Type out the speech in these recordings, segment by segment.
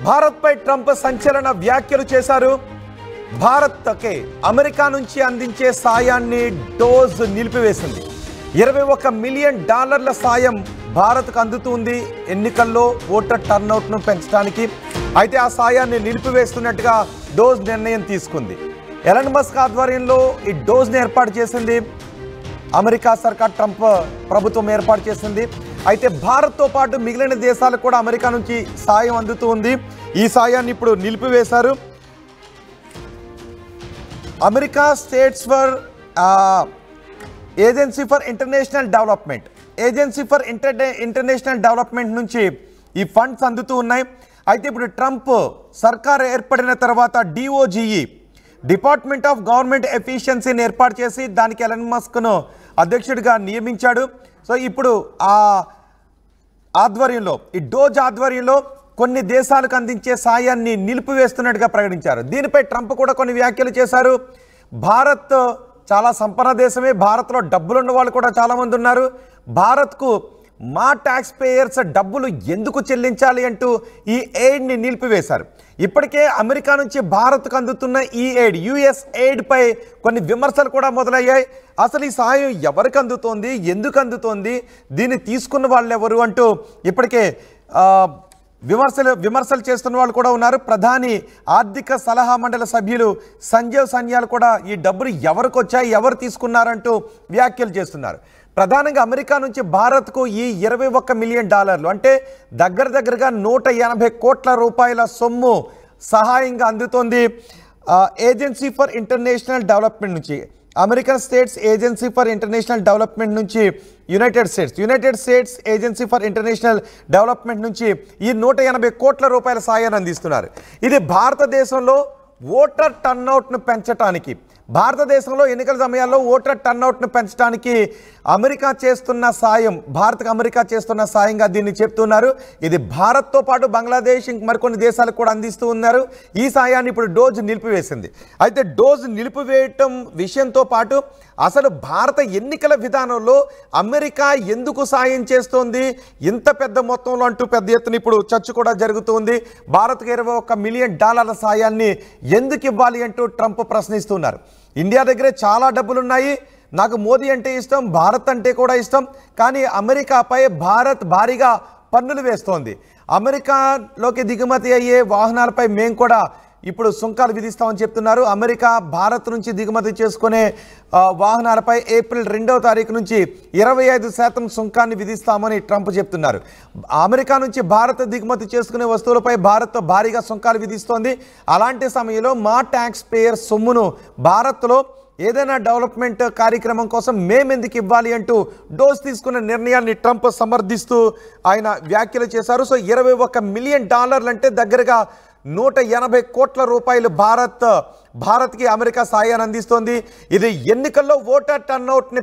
భారత్పై ట్రంప్ సంచలన వ్యాఖ్యలు చేశారు. భారత్కే అమెరికా నుంచి అందించే సాయాన్ని డోజ్ నిలిపివేసింది. $21 మిలియన్ సాయం భారత్కు అందుతుంది ఎన్నికల్లో ఓటర్ టర్నౌట్ను పెంచడానికి. అయితే ఆ సాయాన్ని నిలిపివేస్తున్నట్టుగా డోజ్ నిర్ణయం తీసుకుంది. ఎలన్ మస్క్ ఆధ్వర్యంలో ఈ డోజ్ని ఏర్పాటు చేసింది అమెరికా సర్కార్, ట్రంప్ ప్రభుత్వం ఏర్పాటు చేసింది. అయితే భారత్తో పాటు మిగిలిన దేశాలకు కూడా అమెరికా నుంచి సాయం అందుతూ ఉంది. ఈ సాయాన్ని ఇప్పుడు నిలిపివేశారు. America states for agency for International Development నుంచి ఈ ఫండ్స్ అందుతూ ఉన్నాయి. అయితే ఇప్పుడు ట్రంప్ సర్కార్ ఏర్పడిన తర్వాత DOGE, డిపార్ట్మెంట్ ఆఫ్ గవర్నమెంట్ ఎఫిషియన్సీని ఏర్పాటు చేసి దానికి ఎలన్ మస్క్ను అధ్యక్షుడిగా నియమించాడు. సో ఇప్పుడు ఆ ఆధ్వర్యంలో, ఈ డోజ్ ఆధ్వర్యంలో కొన్ని దేశాలకు అందించే సాయాన్ని నిలిపివేస్తున్నట్టుగా ప్రకటించారు. దీనిపై ట్రంప్ కూడా కొన్ని వ్యాఖ్యలు చేశారు. భారత్ చాలా సంపన్న దేశమే, భారత్లో డబ్బులున్న వాళ్ళు కూడా చాలామంది ఉన్నారు. భారత్కు మా ట్యాక్స్ పేయర్స్ డబ్బులు ఎందుకు చెల్లించాలి అంటూ ఈ ఎయిడ్ని నిలిపివేశారు. ఇప్పటికే అమెరికా నుంచి భారత్కు అందుతున్న ఈ ఎయిడ్, US ఎయిడ్ పై కొన్ని విమర్శలు కూడా మొదలయ్యాయి. అసలు ఈ సాయం ఎవరికి అందుతోంది, ఎందుకు అందుతోంది, దీన్ని తీసుకున్న వాళ్ళు ఎవరు అంటూ ఇప్పటికే విమర్శలు చేస్తున్న వాళ్ళు కూడా ఉన్నారు. ప్రధాని ఆర్థిక సలహా మండలి సభ్యులు సంజీవ్ సన్యాల్ కూడా ఈ డబ్బులు ఎవరికి వచ్చాయి, ఎవరు తీసుకున్నారంటూ వ్యాఖ్యలు చేస్తున్నారు. ప్రధానంగా అమెరికా నుంచి భారత్కు ఈ $21 మిలియన్ అంటే దగ్గరగా 180 కోట్ల రూపాయల సొమ్ము సహాయంగా అందుతోంది. ఏజెన్సీ ఫర్ ఇంటర్నేషనల్ డెవలప్మెంట్ నుంచి, American States Agency for International Development నుంచి United States Agency for International Development నుంచి ఈ 180 కోట్ల రూపాయల సాయాన్ని అందిస్తున్నారు. ఇది భారతదేశంలో ఓటర్ టర్నౌట్ను పెంచడానికి, భారతదేశంలో ఎన్నికల సమయాల్లో ఓటర్ టర్నౌట్ను పెంచడానికి అమెరికా చేస్తున్న సాయం, భారత్కు అమెరికా చేస్తున్న సాయంగా దీన్ని చెప్తున్నారు. ఇది భారత్తో పాటు బంగ్లాదేశ్, మరికొన్ని దేశాలకు కూడా అందిస్తూ ఉన్నారు. ఈ సాయాన్ని ఇప్పుడు డోజ్ నిలిపివేసింది. అయితే డోజ్ నిలిపివేయటం విషయంతో పాటు అసలు భారత ఎన్నికల విధానంలో అమెరికా ఎందుకు సాయం చేస్తోంది ఇంత పెద్ద మొత్తంలో అంటూ పెద్ద ఎత్తున ఇప్పుడు చర్చ కూడా జరుగుతుంది. భారత్కు $21 మిలియన్ సాయాన్ని ఎందుకు ఇవ్వాలి అంటూ ట్రంప్ ప్రశ్నిస్తున్నారు. ఇండియా దగ్గరే చాలా డబ్బులున్నాయి, నాకు మోదీ అంటే ఇష్టం, భారత్ అంటే కూడా ఇష్టం, కానీ అమెరికాపై భారత్ భారీగా పన్నులు వేస్తోంది. అమెరికాలోకి దిగుమతి అయ్యే వాహనాలపై మేము కూడా ఇప్పుడు సుంకాలు విధిస్తామని చెప్తున్నారు. అమెరికా భారత్ నుంచి దిగుమతి చేసుకునే వాహనాలపై ఏప్రిల్ 2వ తారీఖు నుంచి 25% సుంకాన్ని విధిస్తామని ట్రంప్ చెప్తున్నారు. అమెరికా నుంచి భారత్ దిగుమతి చేసుకునే వస్తువులపై భారత్ భారీగా సుంకాలు విధిస్తోంది. అలాంటి సమయంలో మా ట్యాక్స్ పేయర్ సొమ్మును భారత్లో ఏదైనా డెవలప్మెంట్ కార్యక్రమం కోసం మేమెందుకు ఇవ్వాలి అంటూ డోస్ తీసుకున్న నిర్ణయాన్ని ట్రంప్ సమర్థిస్తూ ఆయన వ్యాఖ్యలు చేశారు. సో $21 మిలియన్ అంటే దగ్గరగా 180 కోట్ల రూపాయలు భారత్కి అమెరికా సాయాన్ని అందిస్తోంది. ఇది ఎన్నికల్లో ఓటర్ టర్నౌట్ని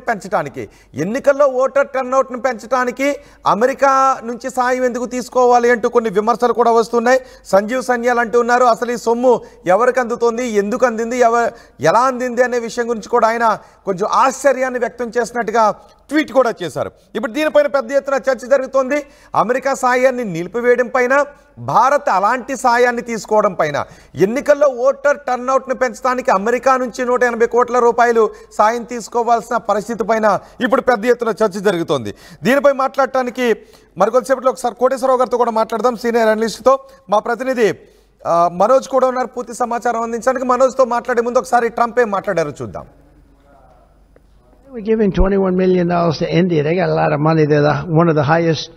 పెంచడానికి అమెరికా నుంచి సాయం ఎందుకు తీసుకోవాలి అంటూ కొన్ని విమర్శలు కూడా వస్తున్నాయి. సంజీవ్ సన్యాల్ అంటున్నారు అసలు ఈ సొమ్ము ఎవరికి అందుతోంది, ఎందుకు అందింది, ఎలా అందింది అనే విషయం గురించి కూడా ఆయన కొంచెం ఆశ్చర్యాన్ని వ్యక్తం చేసినట్టుగా ట్వీట్ కూడా చేశారు. ఇప్పుడు దీనిపైన పెద్ద ఎత్తున చర్చ జరుగుతోంది. అమెరికా సాయాన్ని నిలిపివేయడం పైన, భారత్ అలాంటి సాయాన్ని తీసుకోవడం పైన, ఎన్నికల్లో ఓటర్ టర్నౌట్ను పెంచడానికి అమెరికా నుంచి 180 కోట్ల రూపాయలు సాయం తీసుకోవాల్సిన పరిస్థితి పైన ఇప్పుడు పెద్ద ఎత్తున చర్చ జరుగుతోంది. దీనిపై మాట్లాడటానికి మరికొద్దిసేపట్లో ఒకసారి కోటేశ్వరరావు గారితో కూడా మాట్లాడదాం, సీనియర్ అనలిస్ట్తో. మా ప్రతినిధి మనోజ్ కూడా ఉన్నారు పూర్తి సమాచారం అందించడానికి. మనోజ్తో మాట్లాడే ముందు ఒకసారి ట్రంప్ ఏం మాట్లాడారో చూద్దాం. We're giving $21 million to India. They got a lot of money. They're one of the highest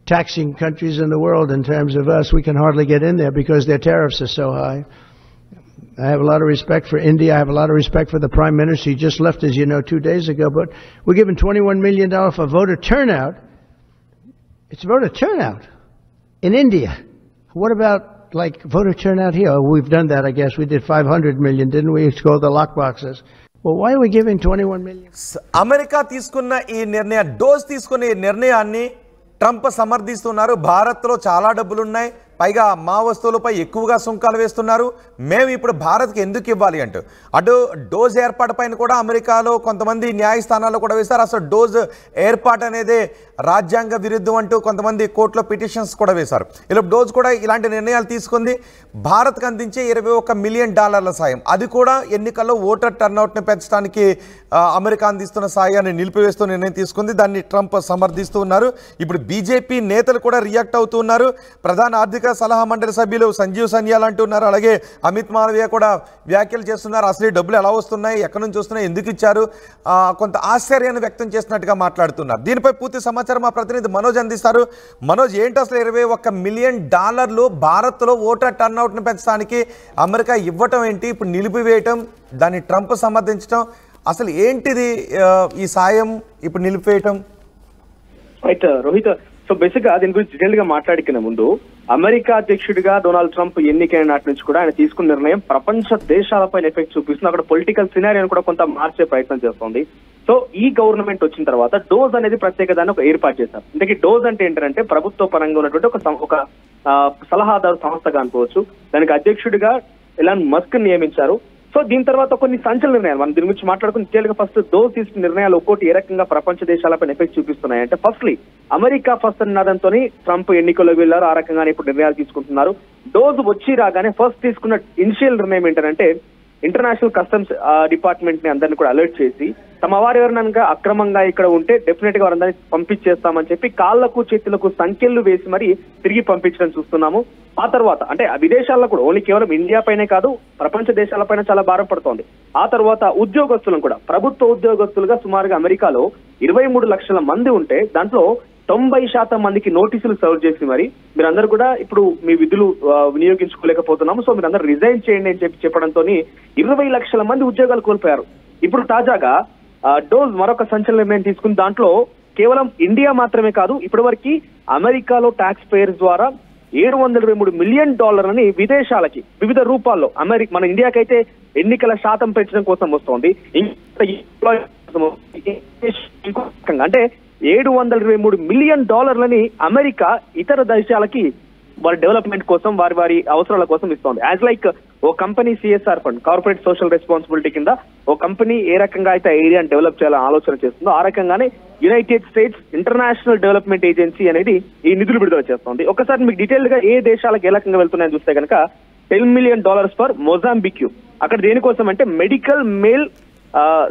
taxing countries in the world in terms of us. We can hardly get in there because their tariffs are so high. I have a lot of respect for India. I have a lot of respect for the Prime Minister. He just left, as you know, 2 days ago. But we're giving $21 million for voter turnout. It's voter turnout in India. What about like voter turnout here? Oh, we've done that, I guess. We did 500 million, didn't we? It's called the lock boxes. Well, why are we giving 21 million? America తీసుకున్న ఈ నిర్ణయం, dose తీసుకునే నిర్ణయాన్ని Trump సమర్థిస్తున్నారు. భారత్లో చాలా డబ్బులు ఉన్నాయి, పైగా మా వస్తువులపై ఎక్కువగా సుంకాలు వేస్తున్నారు, మేము ఇప్పుడు భారత్కి ఎందుకు ఇవ్వాలి అంటూ. అటు డోజ్ ఏర్పాటు పైన కూడా అమెరికాలో కొంతమంది న్యాయస్థానాల్లో కూడా వేశారు. అసలు డోజ్ ఏర్పాటు అనేది రాజ్యాంగ విరుద్ధం అంటూ కొంతమంది కోర్టులో పిటిషన్స్ కూడా వేశారు. ఇలా డోజ్ కూడా ఇలాంటి నిర్ణయాలు తీసుకుంది. భారత్కు అందించే $21 మిలియన్ సాయం, అది కూడా ఎన్నికల్లో ఓటర్ టర్నౌట్ని పెంచడానికి అమెరికా అందిస్తున్న సాయాన్ని నిలిపివేస్తూ నిర్ణయం తీసుకుంది. దాన్ని ట్రంప్ సమర్థిస్తూ ఉన్నారు. ఇప్పుడు బీజేపీ నేతలు కూడా రియాక్ట్ అవుతూ ఉన్నారు. ప్రధాన ఆర్థిక సలహా మండలి సభ్యులు సంజీవ్ సన్యాల్ అంటున్నారు, అలాగే అమిత్ మాలవీయ కూడా వ్యాఖ్యలు చేస్తున్నారు. అసలు డబ్బులు ఎలా వస్తున్నాయి, ఎక్కడి నుంచి వస్తున్నాయి, ఎందుకు ఇచ్చారు, కొంత ఆశ్చర్యాన్ని వ్యక్తం చేసినట్టుగా మాట్లాడుతున్నారు. దీనిపై పూర్తి సమాచారం మా ప్రతినిధి మనోజ్ అందిస్తారు. మనోజ్, ఏంటి అసలు $21 మిలియన్ భారత్లో ఓటర్ టర్నౌట్ని పెంచడానికి అమెరికా ఇవ్వటం ఏంటి, ఇప్పుడు నిలిపివేయటం, దాన్ని ట్రంప్ సమర్థించడం, అసలు ఏంటిది ఈ సాయం ఇప్పుడు నిలిపివేయటం? రైట్ రోహిత్, సో బేసిక్ గా దీని గురించి డీటెయిల్ గా మాట్లాడుకునే ముందు అమెరికా అధ్యక్షుడిగా డొనాల్డ్ ట్రంప్ ఎన్నికైన నాటి నుంచి కూడా ఆయన తీసుకున్న నిర్ణయం ప్రపంచ దేశాలపైన ఎఫెక్ట్ చూపిస్తుంది. అక్కడ పొలిటికల్ సినారియోని కూడా కొంత మార్చే ప్రయత్నం చేస్తోంది. సో ఈ గవర్నమెంట్ వచ్చిన తర్వాత డోజ్ అనేది ప్రత్యేక దాన్ని ఒక ఏర్పాటు చేశారు. ఇంతకీ డోజ్ అంటే ఏంటంటే ప్రభుత్వ పరంగా ఉన్నటువంటి ఒక సలహాదారు సంస్థగా అనుకోవచ్చు. దానికి అధ్యక్షుడిగా ఎలాన్ మస్క్ నియమించారు. సో దీని తర్వాత కొన్ని సంచలన నిర్ణయాలు మనం దీని గురించి మాట్లాడుకుని డీటెయిల్ గా ఫస్ట్ డోజ్ తీసుకున్న నిర్ణయాలు ఒక్కోటి ఏ రకంగా ప్రపంచ దేశాలపై ఎఫెక్ట్ చూపిస్తున్నాయి అంటే, ఫస్ట్లీ అమెరికా ఫస్ట్ అన్నదంతో ట్రంప్ ఎన్నికల్లో వెళ్లారు. ఆ రకంగానే ఇప్పుడు నిర్ణయాలు తీసుకుంటున్నారు. డోజ్ వచ్చి రాగానే ఫస్ట్ తీసుకున్న ఇనిషియల్ నిర్ణయం ఏంటంటే ఇంటర్నేషనల్ కస్టమ్స్ డిపార్ట్మెంట్ ని అందరినీ కూడా అలర్ట్ చేసి తమ వారు ఎవరైనా అక్రమంగా ఇక్కడ ఉంటే డెఫినెట్ గా వారందరినీ పంపించేస్తామని చెప్పి కాళ్లకు చేతులకు సంఖ్యలు వేసి మరి తిరిగి పంపించడం చూస్తున్నాము. ఆ తర్వాత అంటే విదేశాల్లో కూడా ఓన్లీ కేవలం ఇండియా పైనే కాదు ప్రపంచ దేశాలపైన చాలా భారం పడుతోంది. ఆ తర్వాత ఉద్యోగస్తులను కూడా ప్రభుత్వ ఉద్యోగస్తులుగా సుమారుగా అమెరికాలో 23 లక్షల మంది ఉంటే దాంట్లో 90% మందికి నోటీసులు సర్వ్ చేసి మరి మీరందరూ కూడా ఇప్పుడు మీ విధులు వినియోగించుకోలేకపోతున్నాము, సో మీరందరూ రిజైన్ చేయండి అని చెప్పడంతో 20 లక్షల మంది ఉద్యోగాలు కోల్పోయారు. ఇప్పుడు తాజాగా డోజ్ మరొక సంచలన నిర్ణయం తీసుకుని దాంట్లో కేవలం ఇండియా మాత్రమే కాదు, ఇప్పటి వరకు అమెరికాలో ట్యాక్స్ పేయర్స్ ద్వారా $723 మిలియన్ విదేశాలకి వివిధ రూపాల్లో మన ఇండియాకైతే ఎన్నికల శాతం పెంచడం కోసం వస్తోంది. అంటే $723 మిలియన్ అమెరికా ఇతర దేశాలకి వారి డెవలప్మెంట్ కోసం వారి అవసరాల కోసం ఇస్తోంది. యాజ్ లైక్ ఓ కంపెనీ CSR ఫండ్, కార్పొరేట్ సోషల్ రెస్పాన్సిబిలిటీ కింద ఓ కంపెనీ ఏ రకంగా అయితే ఏరియాని డెవలప్ చేయాలని ఆలోచన చేస్తుందో ఆ రకంగానే United states international development agency అనేది ఈ నిధులు విడుదల చేస్తోంది. ఒకసారి మీకు డీటెయిల్ గా ఏ దేశాలకు ఏ రకంగా వెళ్తున్నాయని చూస్తే కనుక $10 మిలియన్ ఫర్ మొజాంబిక్. అక్కడ దేనికోసం అంటే మెడికల్ మేల్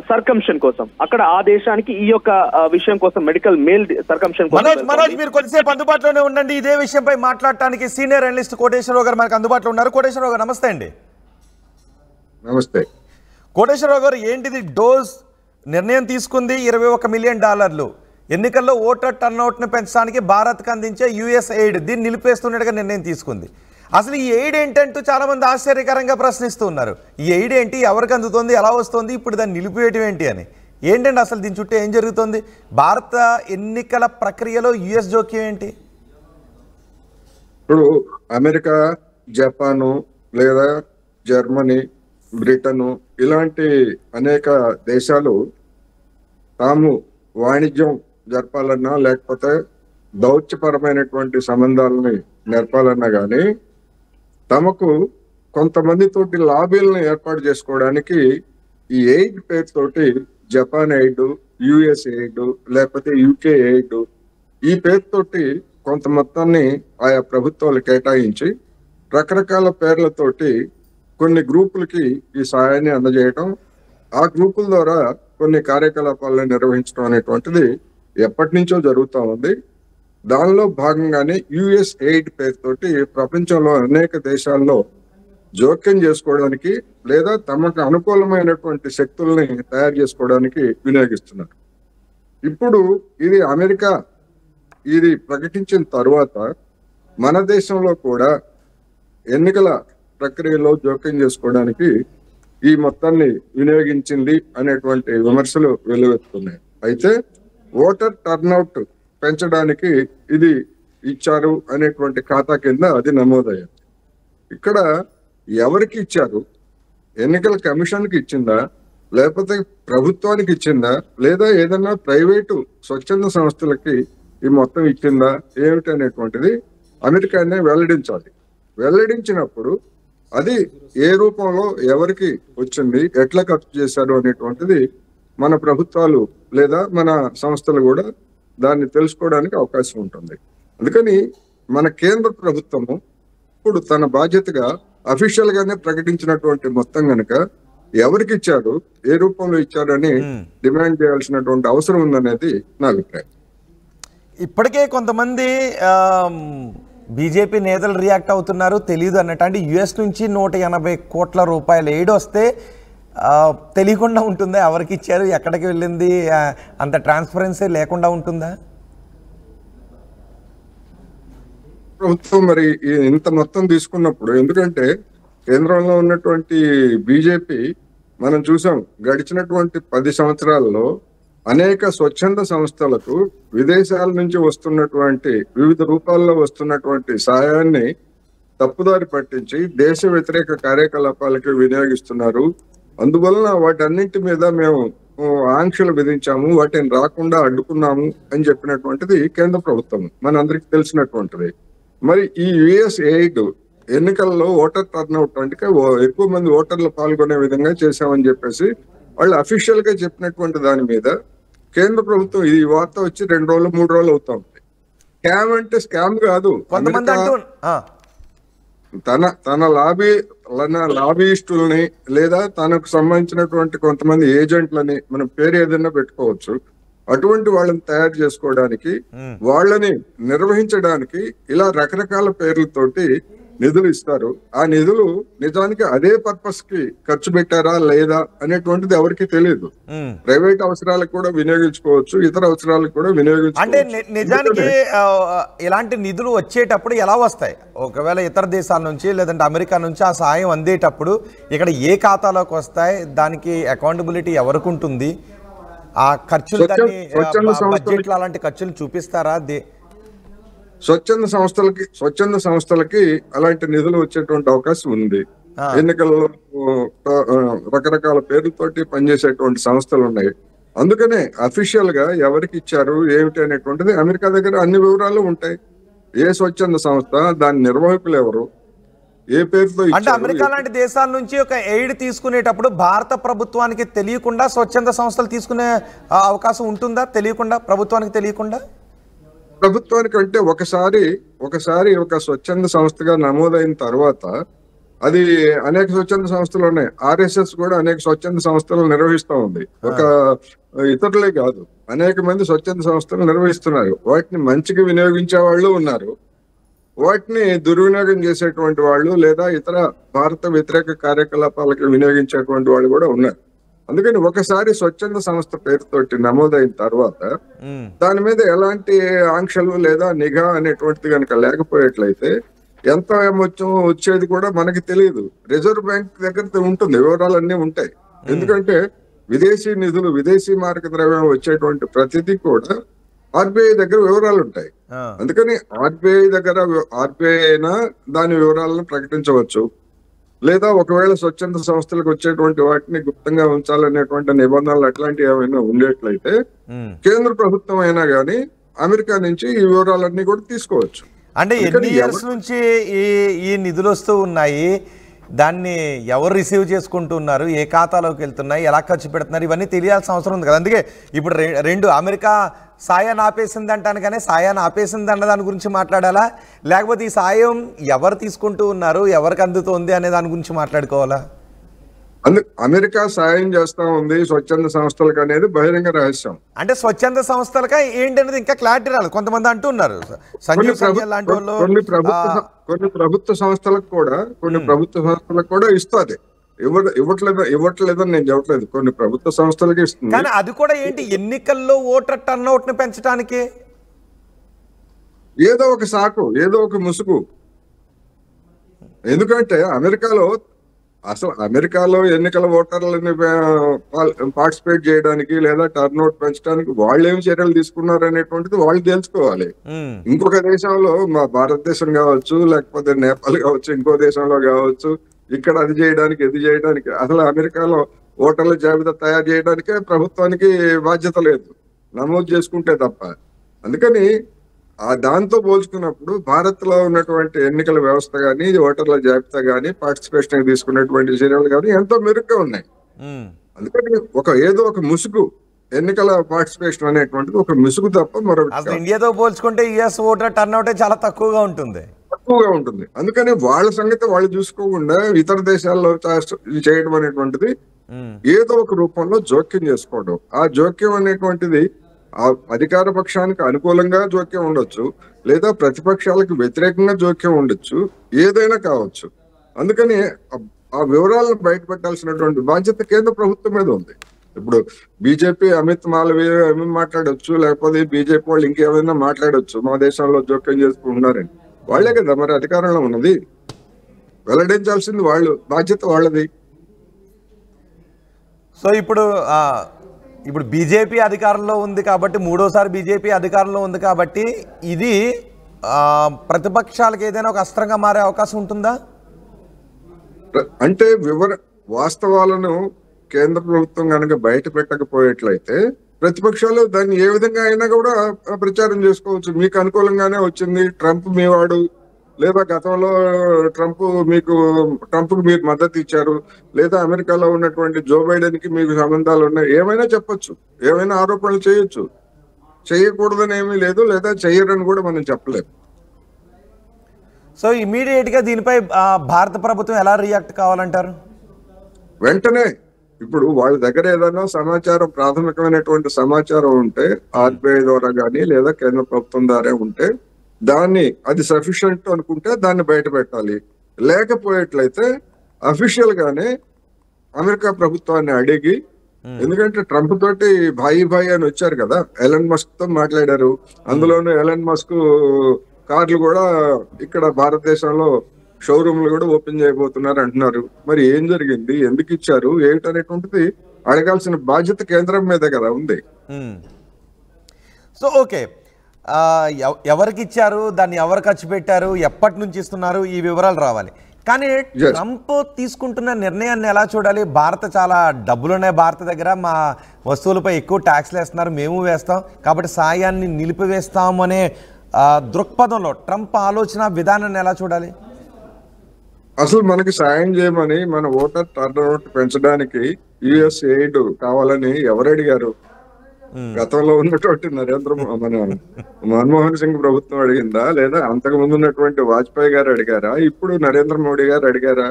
సర్కంషన్ కోసం, అక్కడ ఆ దేశానికి ఈ యొక్క విషయం కోసం మెడికల్ మేల్ సర్కంషన్ కోసం. మనోజ్, మీరు కొద్దిసేపు అందుబాటులోనే ఉండండి. ఇదే విషయంపై మాట్లాడటానికి సీనియర్ అనలిస్ట్ కోటేశ్వరరావు గారు మనకు అందుబాటులో ఉన్నారు. కోటేశ్వరరావు గారు నమస్తే అండి. నమస్తే కోటేశ్వరరావు గారు, ఏంటిది డోజ్ నిర్ణయం తీసుకుంది? $21 మిలియన్, ఎన్నికల్లో ఓటర్ టర్నౌట్ను పెంచడానికి భారత్కు అందించే US ఎయిడ్, దీన్ని నిలిపేస్తున్నట్టుగా నిర్ణయం తీసుకుంది. అసలు ఈ ఎయిడ్ ఏంటంటూ చాలా మంది ఆశ్చర్యకరంగా ప్రశ్నిస్తూ ఉన్నారు. ఈ ఎయిడ్ ఏంటి, ఎవరికి అందుతుంది, ఎలా వస్తుంది, ఇప్పుడు దాన్ని నిలిపివేయటం ఏంటి అని. ఏంటండి అసలు దీని చుట్టూ ఏం జరుగుతుంది? భారత ఎన్నికల ప్రక్రియలో US జోక్యం ఏంటి? ఇప్పుడు అమెరికా, జపాను లేదా జర్మనీ, బ్రిటను ఇలాంటి అనేక దేశాలు తాము వాణిజ్యం జరపాలన్నా లేకపోతే దౌత్యపరమైనటువంటి సంబంధాలని నెరపాలన్నా కానీ తమకు కొంతమందితోటి లాబీలను ఏర్పాటు చేసుకోవడానికి ఈ ఎయిడ్ పేరుతోటి జపాన్ ఎయిడ్, US ఎయిడ్ లేకపోతే UK ఎయిడ్ ఈ పేరుతోటి కొంత మొత్తాన్ని ఆయా ప్రభుత్వాలు కేటాయించి రకరకాల పేర్లతోటి కొన్ని గ్రూపులకి ఈ సహాయాన్ని అందజేయడం, ఆ గ్రూపుల ద్వారా కొన్ని కార్యకలాపాలను నిర్వహించడం అనేటువంటిది ఎప్పటి నుంచో జరుగుతూ ఉంది. దానిలో భాగంగానే US ఎయిడ్ పేరుతోటి ప్రపంచంలో అనేక దేశాల్లో జోక్యం చేసుకోవడానికి లేదా తమకు అనుకూలమైనటువంటి శక్తుల్ని తయారు చేసుకోవడానికి వినియోగిస్తున్నారు. ఇప్పుడు ఇది అమెరికా ఇది ప్రకటించిన తర్వాత మన దేశంలో కూడా ఎన్నికల ప్రక్రియలో జోక్యం చేసుకోవడానికి ఈ మొత్తాన్ని వినియోగించింది అనేటువంటి విమర్శలు వెల్లువెత్తుతున్నాయి. అయితే ఓటర్ టర్నౌట్ పెంచడానికి ఇది ఇచ్చారు అనేటువంటి ఖాతా కింద అది నమోదయ్యింది. ఇక్కడ ఎవరికి ఇచ్చారు? ఎన్నికల కమిషన్కి ఇచ్చిందా, లేకపోతే ప్రభుత్వానికి ఇచ్చిందా, లేదా ఏదన్నా ప్రైవేటు స్వచ్ఛంద సంస్థలకి ఈ మొత్తం ఇచ్చిందా ఏమిటి అనేటువంటిది అమెరికానే వెల్లడించాలి. వెల్లడించినప్పుడు అది ఏ రూపంలో ఎవరికి వచ్చింది, ఎట్లా ఖర్చు చేశారు అనేటువంటిది మన ప్రభుత్వాలు లేదా మన సంస్థలు కూడా దాన్ని తెలుసుకోవడానికి అవకాశం ఉంటుంది. అందుకని మన కేంద్ర ప్రభుత్వము ఇప్పుడు తన బాధ్యతగా అఫీషియల్ గానే ప్రకటించినటువంటి మొత్తం గనక ఎవరికి ఇచ్చారు, ఏ రూపంలో ఇచ్చారు అని డిమాండ్ చేయాల్సినటువంటి అవసరం ఉందనేది నా అభిప్రాయం. ఇప్పటికే కొంతమంది బీజేపీ నేతలు రియాక్ట్ అవుతున్నారు, తెలియదు అన్నట్టు. అంటే యుఎస్ నుంచి 180 కోట్ల రూపాయల ఎయిడ్ వస్తే తెలియకుండా ఉంటుందా ఎవరికి ఇచ్చారు, ఎక్కడికి వెళ్ళింది, అంత ట్రాన్స్పరెన్సీ లేకుండా ఉంటుందా? ప్రభుత్వం మరి ఇంత మొత్తం తీసుకున్నప్పుడు, ఎందుకంటే కేంద్రంలో ఉన్నటువంటి బీజేపీ మనం చూసాం గడిచినటువంటి 10 సంవత్సరాల్లో అనేక స్వచ్ఛంద సంస్థలకు విదేశాల నుంచి వస్తున్నటువంటి వివిధ రూపాల్లో వస్తున్నటువంటి సహాయాన్ని తప్పుదారి పట్టించి దేశ వ్యతిరేక కార్యకలాపాలకి వినియోగిస్తున్నారు. అందువలన వాటన్నింటి మీద మేము ఆంక్షలు విధించాము, వాటిని రాకుండా అడ్డుకున్నాము అని చెప్పినటువంటిది కేంద్ర ప్రభుత్వం, మనందరికీ తెలిసినటువంటిది. మరి ఈ యుఎస్ ఎయిడ్ ఎన్నికల్లో ఓటర్ టర్న్అవుట్ అంటే ఎక్కువ మంది ఓటర్లు పాల్గొనే విధంగా చేశామని చెప్పేసి వాళ్ళు అఫీషియల్ గా చెప్పినటువంటి దాని మీద కేంద్ర ప్రభుత్వం ఈ వార్త వచ్చి 2 రోజులు 3 రోజులు అవుతా ఉంది. స్కామ్ అంటే స్కామ్ కాదు, తన లాబీయిస్టుల్ని లేదా తనకు సంబంధించినటువంటి కొంతమంది ఏజెంట్లని మనం పేరు ఏదైనా పెట్టుకోవచ్చు, అటువంటి వాళ్ళని తయారు చేసుకోవడానికి, వాళ్ళని నిర్వహించడానికి ఇలా రకరకాల పేర్లతోటి నిధులు ఇస్తారు. ఆ నిధులు నిజానికి అదే పర్పస్ కి ఖర్చు పెట్టారా లేదా అనేటువంటిది ఎవరికి తెలియదు. ప్రైవేట్ అవసరాలకు కూడా వినియోగించుకోవచ్చు, ఇతర అవసరాలకు కూడా వినియోగించుకోవచ్చు. అంటే నిజానికి ఇలాంటి నిధులు వచ్చేటప్పుడు ఎలా వస్తాయి? ఒకవేళ ఇతర దేశాల నుంచి లేదంటే అమెరికా నుంచి ఆ సాయం అందేటప్పుడు ఇక్కడ ఏ ఖాతాలోకి వస్తాయి, దానికి అకౌంటబిలిటీ ఎవరికి ఉంటుంది, ఆ ఖర్చులు కానీ బడ్జెట్లో అలాంటి ఖర్చులు చూపిస్తారా? స్వచ్ఛంద సంస్థలకి అలాంటి నిధులు వచ్చేటువంటి అవకాశం ఉంది. ఎన్నికల్లో రకరకాల పేర్లతోటి పనిచేసేటువంటి సంస్థలు ఉన్నాయి. అందుకనే అఫీషియల్ గా ఎవరికి ఇచ్చారు ఏమిటి అనేటువంటిది అమెరికా దగ్గర అన్ని వివరాలు ఉంటాయి. ఏ స్వచ్ఛంద సంస్థ, దాని నిర్వాహకులు ఎవరు, ఏ పేరుతో. అంటే అమెరికా లాంటి దేశాల నుంచి ఒక ఎయిడ్ తీసుకునేటప్పుడు భారత ప్రభుత్వానికి తెలియకుండా స్వచ్ఛంద సంస్థలు తీసుకునే అవకాశం ఉంటుందా? తెలియకుండా, ప్రభుత్వానికి తెలియకుండా? ప్రభుత్వానికి అంటే ఒకసారి ఒక స్వచ్ఛంద సంస్థగా నమోదైన తర్వాత అది అనేక స్వచ్ఛంద సంస్థలు ఉన్నాయి. ఆర్ఎస్ఎస్ కూడా అనేక స్వచ్ఛంద సంస్థలు నిర్వహిస్తూ ఉంది. ఒక ఇతరులే కాదు, అనేక మంది స్వచ్ఛంద సంస్థలు నిర్వహిస్తున్నారు. వాటిని మంచిగా వినియోగించే వాళ్ళు ఉన్నారు, వాటిని దుర్వినియోగం చేసేటువంటి వాళ్ళు లేదా ఇతర భారత వ్యతిరేక కార్యకలాపాలకు వినియోగించేటువంటి వాళ్ళు కూడా ఉన్నారు. అందుకని ఒకసారి స్వచ్ఛంద సంస్థ పేరుతోటి నమోదైన తర్వాత దాని మీద ఎలాంటి ఆంక్షలు లేదా నిఘా అనేటువంటిది కనుక లేకపోయేట్లయితే ఎంత మొత్తం వచ్చేది కూడా మనకి తెలియదు. రిజర్వ్ బ్యాంక్ దగ్గర ఉంటుంది, వివరాలన్నీ ఉంటాయి. ఎందుకంటే విదేశీ నిధులు, విదేశీ మారక ద్రవ్యం వచ్చేటువంటి ప్రతిదీ కూడా ఆర్బీఐ దగ్గర వివరాలు ఉంటాయి. అందుకని ఆర్బీఐ అయినా దాని వివరాలను ప్రకటించవచ్చు, లేదా ఒకవేళ స్వచ్ఛంద సంస్థలకు వచ్చేటువంటి వాటిని గుప్తంగా ఉంచాలనేటువంటి నిబంధనలు అట్లాంటివి ఏమైనా ఉండేట్లయితే కేంద్ర ప్రభుత్వం అయినా కానీ అమెరికా నుంచి ఈ వివరాలన్నీ కూడా తీసుకోవచ్చు. అంటే ఎన్ని ఇయర్స్ నుంచి ఈ నిధులు వస్తూ ఉన్నాయి, దాన్ని ఎవరు రిసీవ్ చేసుకుంటున్నారు, ఏ ఖాతాలోకి వెళ్తున్నాయి, ఎలా ఖర్చు పెడుతున్నారు, ఇవన్నీ తెలియాల్సిన అవసరం ఉంది కదా. అందుకే ఇప్పుడు రెండు అమెరికా సాయాన్ని ఆపేసింది అంటాను, కానీ సాయాన్ని ఆపేసింది అన్న దాని గురించి మాట్లాడాలా, లేకపోతే ఈ సాయం ఎవరు తీసుకుంటూ ఉన్నారు, ఎవరికి అందుతుంది అనే దాని గురించి మాట్లాడుకోవాలా? అమెరికా సాయం చేస్తా ఉంది స్వచ్ఛంద సంస్థలకు అనేది బహిరంగ రహస్యం. అంటే స్వచ్ఛంద సంస్థలక ఏంటి అనేది ఇంకా క్లారిటీ రాలేదు. కొంతమంది అంటున్నారు కొన్ని ప్రభుత్వ సంస్థలకు కూడా ఇస్తుంది, ఇవ్వట్లేదని నేను చెప్పట్లేదు. కొన్ని ప్రభుత్వ సంస్థలకి ఇస్తుంది, కానీ అది కూడా ఏంటి, ఎన్నికల్లో ఓటర్ టర్న్అవుట్ ని పెంచడానికి ఏదో ఒక సాకు, ఏదో ఒక ముసుగు. ఎందుకంటే అమెరికాలో ఎన్నికల ఓటర్లని పార్టిసిపేట్ చేయడానికి లేదా టర్న్అవుట్ పెంచడానికి వాళ్ళు ఏమి చర్యలు తీసుకున్నారు అనేటువంటిది వాళ్ళు తెలుసుకోవాలి. ఇంకొక దేశంలో, మా భారతదేశం కావచ్చు, లేకపోతే నేపాల్ కావచ్చు, ఇంకో దేశంలో కావచ్చు, ఇక్కడ అది చేయడానికి ఇది చేయడానికి, అసలు అమెరికాలో ఓటర్ల జాబితా తయారు చేయడానికే ప్రభుత్వానికి బాధ్యత లేదు, నమోదు చేసుకుంటే తప్ప. అందుకని దాంతో పోల్చుకున్నప్పుడు భారత్ లో ఉన్నటువంటి ఎన్నికల వ్యవస్థ కానీ ఓటర్ల జాబితా కానీ పార్టిసిపేషన్ తీసుకున్నటువంటి చర్యలు కానీ ఎంతో మెరుగ్గా ఉన్నాయి. అందుకని ఏదో ఒక ముసుగు ఎన్నికల పార్టిసిపేషన్ అనేటువంటిది ఒక ముసుగు తప్ప మరొకటి ఇండియాతో పోల్చుకుంటే యుఎస్ ఓటర్ టర్న్అవుటే చాలా తక్కువగా ఉంటుంది. అందుకని వాళ్ళ సంగతి వాళ్ళు చూసుకోకుండా ఇతర దేశాల్లో చేయడం అనేటువంటిది ఏదో ఒక రూపంలో జోక్యం చేసుకోవడం. ఆ జోక్యం అనేటువంటిది ఆ అధికార పక్షానికి అనుకూలంగా జోక్యం ఉండొచ్చు, లేదా ప్రతిపక్షాలకు వ్యతిరేకంగా జోక్యం ఉండొచ్చు, ఏదైనా కావచ్చు. అందుకని ఆ వివరాలను బయటపెట్టాల్సినటువంటి బాధ్యత కేంద్ర ప్రభుత్వం మీద ఉంది. ఇప్పుడు బీజేపీ అమిత్ మాలవీయ ఏమేమి మాట్లాడొచ్చు, లేకపోతే బీజేపీ వాళ్ళు ఇంకేమైనా మాట్లాడొచ్చు, మా దేశంలో జోక్యం చేసుకుంటున్నారని. వాళ్లే కదా మరి అధికారంలో ఉన్నది, వెల్లడించాల్సింది వాళ్ళు, బాధ్యత వాళ్ళది. సో ఇప్పుడు బీజేపీ అధికారంలో ఉంది కాబట్టి, మూడోసారి బీజేపీ అధికారంలో ఉంది కాబట్టి ఇది ప్రతిపక్షాలకు ఏదైనా ఒక అస్త్రంగా మారే అవకాశం ఉంటుందా? అంటే వాస్తవాలను కేంద్ర ప్రభుత్వం కనుక బయట పెట్టకపోయేట్లయితే ప్రతిపక్షాలు దాన్ని ఏ విధంగా అయినా కూడా ప్రచారం చేసుకోవచ్చు. మీకు అనుకూలంగానే వచ్చింది, ట్రంప్ మీ వాడు, లేదా గతంలో ట్రంప్ కు మీరు మద్దతు ఇచ్చారు, లేదా అమెరికాలో ఉన్నటువంటి జో బైడెన్ కి మీకు సంబంధాలు ఉన్నాయి, ఏమైనా చెప్పొచ్చు, ఏమైనా ఆరోపణలు చేయొచ్చు. చేయకూడదని ఏమీ లేదు, లేదా చెయ్యరని కూడా మనం చెప్పలేము. సో ఇమీడియట్ గా దీనిపై భారత ప్రభుత్వం ఎలా రియాక్ట్ కావాలంటారు? వెంటనే ఇప్పుడు వాళ్ళ దగ్గర ఏదైనా సమాచారం, ప్రాథమికమైనటువంటి సమాచారం ఉంటే ఆర్బీఐ ద్వారా కానీ లేదా కేంద్ర ప్రభుత్వం ద్వారా ఉంటే అది సఫిషియంట్ అనుకుంటే దాన్ని బయట పెట్టాలి. లేకపోయేట్లయితే అఫీషియల్ గానే అమెరికా ప్రభుత్వాన్ని అడిగి, ఎందుకంటే ట్రంప్ తోటి భాయి అని వచ్చారు కదా, ఎలన్ మస్క్ తో మాట్లాడారు. అందులోనూ ఎలన్ మస్క్ కార్లు కూడా ఇక్కడ భారతదేశంలో షోరూమ్లు కూడా ఓపెన్ చేయబోతున్నారు అంటున్నారు. మరి ఏం జరిగింది, ఎందుకు ఇచ్చారు, ఏమిటనేటువంటిది అడగాల్సిన బాధ్యత కేంద్రం మీదే కదా ఉంది. సో ఓకే, ఎవరికి ఇచ్చారు, దాన్ని ఎవరు ఖర్చు పెట్టారు, ఎప్పటి నుంచి ఇస్తున్నారు, ఈ వివరాలు రావాలి. కానీ ట్రంప్ తీసుకుంటున్న నిర్ణయాన్ని ఎలా చూడాలి? భారత్ చాలా డబ్బులున్నాయి భారత దగ్గర, మా వస్తువులపై ఎక్కువ ట్యాక్స్లు వేస్తున్నారు, మేము వేస్తాం కాబట్టి సాయాన్ని నిలిపివేస్తాం అనే దృక్పథంలో ట్రంప్ ఆలోచన విధానాన్ని ఎలా చూడాలి? అసలు మనకి సాయం చేయమని, మన ఓటర్ టర్న్అవుట్ పెంచడానికి యుఎస్ ఎయిడ్ కావాలని ఎవరు అడిగారు? గతంలో ఉన్నటువంటి మన్మోహన్ సింగ్ ప్రభుత్వం అడిగిందా, లేదా అంతకు ముందు ఉన్నటువంటి వాజ్పేయి గారు అడిగారా, ఇప్పుడు నరేంద్ర మోడీ గారు అడిగారా,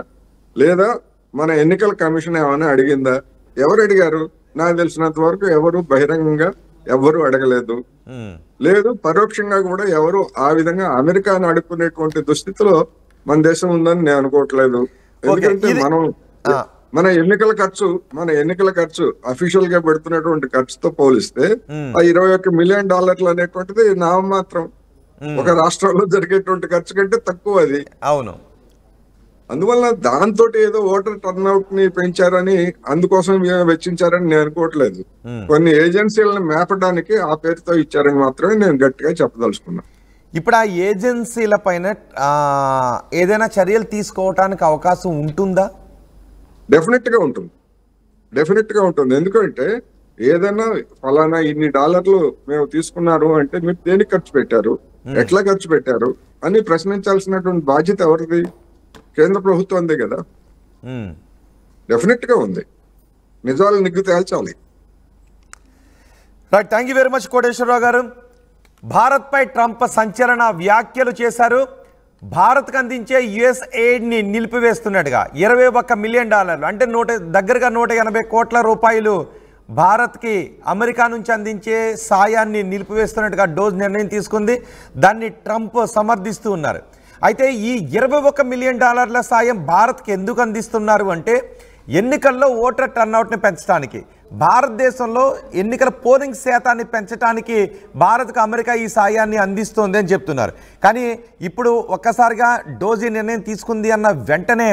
లేదా మన ఎన్నికల కమిషన్ ఏమైనా అడిగిందా? ఎవరు అడిగారు? నాకు తెలిసినంత వరకు ఎవరు బహిరంగంగా ఎవరు అడగలేదు. లేదు, పరోక్షంగా కూడా ఎవరు ఆ విధంగా అమెరికాను అడుక్కునేటువంటి దుస్థితిలో మన దేశం ఉందని నేను అనుకోవట్లేదు. ఎందుకంటే మన ఎన్నికల ఖర్చు అఫీషియల్ గా పెడుతున్నటువంటి ఖర్చుతో పోలిస్తే ఆ $21 మిలియన్ అనేటువంటిది నామమాత్రం. ఒక రాష్ట్రంలో జరిగేటువంటి ఖర్చు కంటే తక్కువ అది. అవును. అందువల్ల దాంతో ఏదో ఓటర్ టర్న్అవుట్ ని పెంచారని, అందుకోసం వెచ్చించారని నేను అనుకోవట్లేదు. కొన్ని ఏజెన్సీలను మేపడానికి ఆ పేరుతో ఇచ్చారని మాత్రమే నేను గట్టిగా చెప్పదలుచుకున్నా. ఇప్పుడు ఆ ఏజెన్సీల పైన ఏదైనా చర్యలు తీసుకోవటానికి అవకాశం ఉంటుందా? డెఫినెట్ గా ఉంటుంది. ఎందుకంటే ఏదైనా ఫలానా ఇన్ని డాలర్లు మేము తీసుకున్నారు అంటే మీరు దేనికి ఖర్చు పెట్టారు, ఎట్లా ఖర్చు పెట్టారు అని ప్రశ్నించాల్సినటువంటి బాధ్యత ఎవరిది? కేంద్ర ప్రభుత్వందే కదా. డెఫినెట్ గా ఉంది, నిజాలు నిగ్గు తేల్చాలి. Right, thank you very much Koteswararao గారు. భారత్ పై ట్రంప్ సంచలన వ్యాఖ్యలు చేశారు. భారత్కు అందించే యుఎస్ ఎయిడ్ని నిలిపివేస్తున్నట్టుగా $21 మిలియన్ అంటే దగ్గరగా 180 కోట్ల రూపాయలు భారత్కి అమెరికా నుంచి అందించే సాయాన్ని నిలిపివేస్తున్నట్టుగా డోజ్ నిర్ణయం తీసుకుంది. దాన్ని ట్రంప్ సమర్థిస్తూ ఉన్నారు. అయితే ఈ $21 మిలియన్ సాయం భారత్కి ఎందుకు అందిస్తున్నారు అంటే, ఎన్నికల్లో ఓటర్ టర్న్అవుట్ని పెంచడానికి, భారతదేశంలో ఎన్నికల పోలింగ్ శాతాన్ని పెంచడానికి భారత్కు అమెరికా ఈ సాయాన్ని అందిస్తోంది అని చెప్తున్నారు. కానీ ఇప్పుడు ఒక్కసారిగా డోజీ నిర్ణయం తీసుకుంది అన్న వెంటనే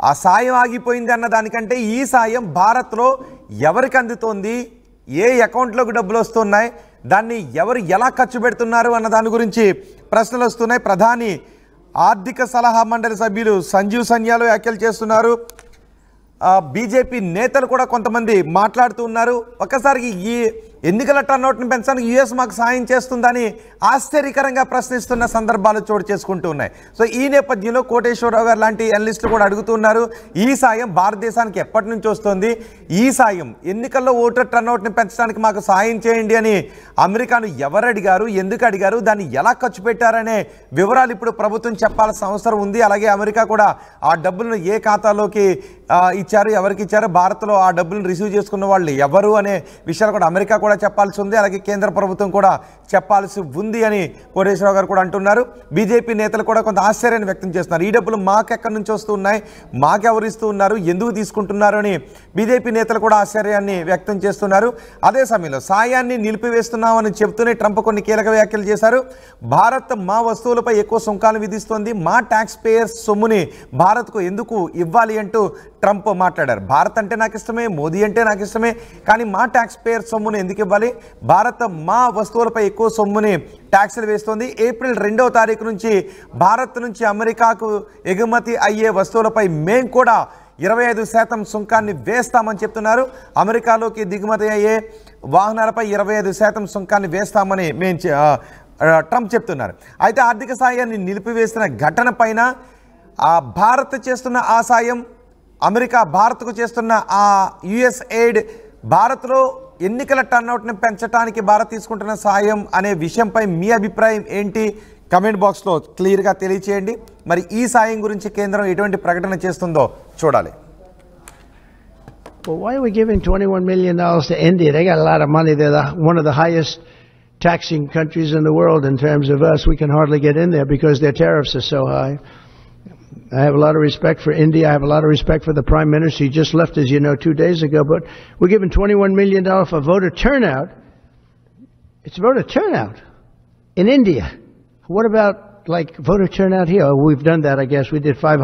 ఆ సాయం ఆగిపోయింది అన్న దానికంటే ఈ సాయం భారత్లో ఎవరికి అందుతోంది, ఏ అకౌంట్లోకి డబ్బులు వస్తున్నాయి, దాన్ని ఎవరు ఎలా ఖర్చు పెడుతున్నారు అన్న దాని గురించి ప్రశ్నలు వస్తున్నాయి. ప్రధాని ఆర్థిక సలహా మండలి సభ్యులు సంజీవ్ సన్యాలు వ్యాఖ్యలు చేస్తున్నారు. బీజేపీ నేతలు కూడా కొంతమంది మాట్లాడుతూ ఉన్నారు. ఒక్కసారి ఈ ఎన్నికల టర్నౌట్ని పెంచడానికి యుఎస్ మాకు సాయం చేస్తుందని ఆశ్చర్యకరంగా ప్రశ్నిస్తున్న సందర్భాలు చోటు చేసుకుంటూ ఉన్నాయి. సో ఈ నేపథ్యంలో కోటేశ్వరరావు గారు లాంటి అనలిస్టులు కూడా అడుగుతున్నారు, ఈ సాయం భారతదేశానికి ఎప్పటి నుంచి వస్తుంది, ఈ సాయం ఎన్నికల్లో ఓటర్ టర్నౌట్ని పెంచడానికి మాకు సాయం చేయండి అని అమెరికాను ఎవరు అడిగారు, ఎందుకు అడిగారు, దాన్ని ఎలా ఖర్చు పెట్టారనే వివరాలు ఇప్పుడు ప్రభుత్వం చెప్పాల్సిన అవసరం ఉంది. అలాగే అమెరికా కూడా ఆ డబ్బులను ఏ ఖాతాలోకి ఇచ్చారు, ఎవరికి ఇచ్చారు, భారత్లో ఆ డబ్బులను రిసీవ్ చేసుకున్న వాళ్ళు ఎవరు అనే విషయాలు కూడా అమెరికా కూడా చెప్పాల్సి ఉంది. అలాగే కేంద్ర ప్రభుత్వం కూడా చెప్పాల్సి ఉంది అని కోటేశ్వరరావు గారు కూడా అంటున్నారు. బీజేపీ నేతలు కూడా కొంత ఆశ్చర్యాన్ని వ్యక్తం చేస్తున్నారు. ఈ డబ్బులు మాకెక్కడి నుంచి వస్తూ ఉన్నాయి, మాకెవరు ఇస్తూ ఉన్నారు, ఎందుకు తీసుకుంటున్నారు అని బీజేపీ నేతలు కూడా ఆశ్చర్యాన్ని వ్యక్తం చేస్తున్నారు. అదే సమయంలో సాయాన్ని నిలిపివేస్తున్నామని చెబుతూనే ట్రంప్ కొన్ని కీలక వ్యాఖ్యలు చేశారు. భారత్ మా వస్తువులపై ఎక్కువ సుంకాలు విధిస్తోంది, మా ట్యాక్స్ పేయర్స్ సొమ్ముని భారత్కు ఎందుకు ఇవ్వాలి అంటూ ట్రంప్ మాట్లాడారు. భారత్ అంటే నాకు ఇష్టమే, మోదీ అంటే నాకు ఇష్టమే, కానీ మా ట్యాక్స్ పేయర్ సొమ్మును ఎందుకు ఇవ్వాలి, భారత్ మా వస్తువులపై ఎక్కువ సొమ్ముని ట్యాక్సులు వేస్తోంది. ఏప్రిల్ 2వ తారీఖు నుంచి భారత్ నుంచి అమెరికాకు ఎగుమతి అయ్యే వస్తువులపై మేము కూడా 25% సుంకాన్ని వేస్తామని చెప్తున్నారు. అమెరికాలోకి దిగుమతి అయ్యే వాహనాలపై 25% సుంకాన్ని వేస్తామని ట్రంప్ చెప్తున్నారు. అయితే ఆర్థిక సాయాన్ని నిలిపివేసిన ఘటన పైన భారత్ చేస్తున్న ఆ సాయం, అమెరికా భారత్కు చేస్తున్న ఆ యుఎస్ ఎయిడ్, భారత్లో ఎన్నికల టర్నౌట్ని పెంచడానికి భారత్ తీసుకుంటున్న సాయం అనే విషయంపై మీ అభిప్రాయం ఏంటి? కమెంట్ బాక్స్లో క్లియర్గా తెలియచేయండి. మరి ఈ సాయం గురించి కేంద్రం ఎటువంటి ప్రకటన చేస్తుందో చూడాలి. Well, why are we giving $21 million to India? They got a lot of money. They're one of the highest taxing countries in the world in terms of us. We can hardly get in there because their tariffs are so high. I have a lot of respect for India. I have a lot of respect for the Prime Minister. He just left, as you know, 2 days ago. But we're giving $21 million for voter turnout. It's voter turnout in India. What about, like, voter turnout here? We've done that, I guess. We did 500.